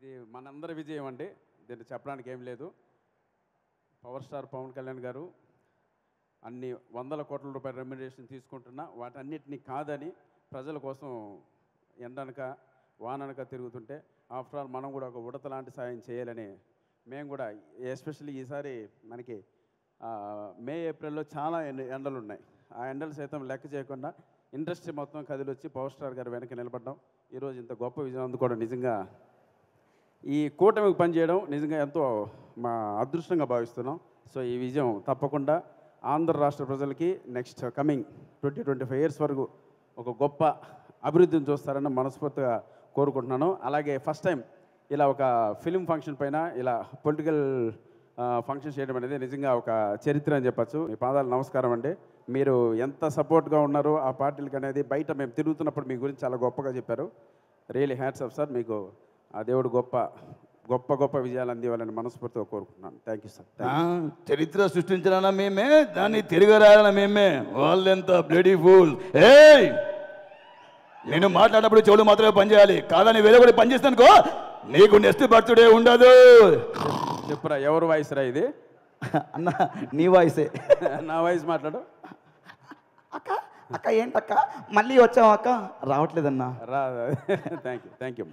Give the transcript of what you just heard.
ఇది మనందరి విజయం అండి. దీన్ని చెప్పడానికి ఏం లేదు. పవర్ స్టార్ పవన్ కళ్యాణ్ గారు అన్ని వందల కోట్ల రూపాయల రెమ్యునరేషన్ తీసుకుంటున్నా వాటన్నిటిని కాదని ప్రజల కోసం ఎండనక వాననక తిరుగుతుంటే ఆఫ్టర్ ఆల్ మనం కూడా ఒక ఉడత లాంటి సాయం చేయాలని మేము కూడా ఎస్పెషల్లీ ఈసారి మనకి మే ఏప్రిల్లో చాలా ఎండలు ఉన్నాయి. ఆ ఎండలు సైతం లెక్క చేయకుండా ఇండస్ట్రీ మొత్తం కదిలొచ్చి పవర్ స్టార్ గారు వెనక నిలబడ్డాం. ఈరోజు ఇంత గొప్ప విజయం అందుకోవడం నిజంగా ఈ కూటమికి పనిచేయడం నిజంగా ఎంతో మా అదృష్టంగా భావిస్తున్నాం. సో ఈ విజయం తప్పకుండా ఆంధ్ర రాష్ట్ర ప్రజలకి నెక్స్ట్ కమింగ్ 20-25 ఇయర్స్ వరకు ఒక గొప్ప అభివృద్ధిని చూస్తారని మనస్ఫూర్తిగా కోరుకుంటున్నాను. అలాగే ఫస్ట్ టైం ఇలా ఒక ఫిలిం ఫంక్షన్ పైన ఇలా పొలిటికల్ ఫంక్షన్ చేయడం అనేది నిజంగా ఒక చరిత్ర అని చెప్పచ్చు. మీ పాదాలు నమస్కారం అండి. మీరు ఎంత సపోర్ట్గా ఉన్నారో ఆ పార్టీలకు అనేది బయట మేము తిరుగుతున్నప్పుడు మీ గురించి చాలా గొప్పగా చెప్పారు. Really hats off sir. మీకు ఆ దేవుడు గొప్ప గొప్ప గొప్ప విజయాలు అందివ్వాలని మనస్ఫూర్తిగా కోరుకుంటున్నాను. Thank you sir. చరిత్ర సృష్టించాలన్నా మేమే, దాన్ని తిరగరాయాలన్నా మేమే. వాళ్ళెంత బ్లడీ ఫూల్. నేను మాట్లాడినప్పుడు చెవులు మాత్రమే పనిచేయాలి, కాదని వేరే కూడా పనిచేస్తానుకో నీకు నెక్స్ట్ బర్త్డే ఉండదు. చెప్పురా, ఎవరు వాయిస్ రా ఇది? అన్న నీ వాయిసే. నా వాయిస్ మాట్లాడు. అక్క అక్క ఏంటక్క మళ్ళీ వచ్చావు? అక్క రావట్లేదన్నా. రా. Thank you.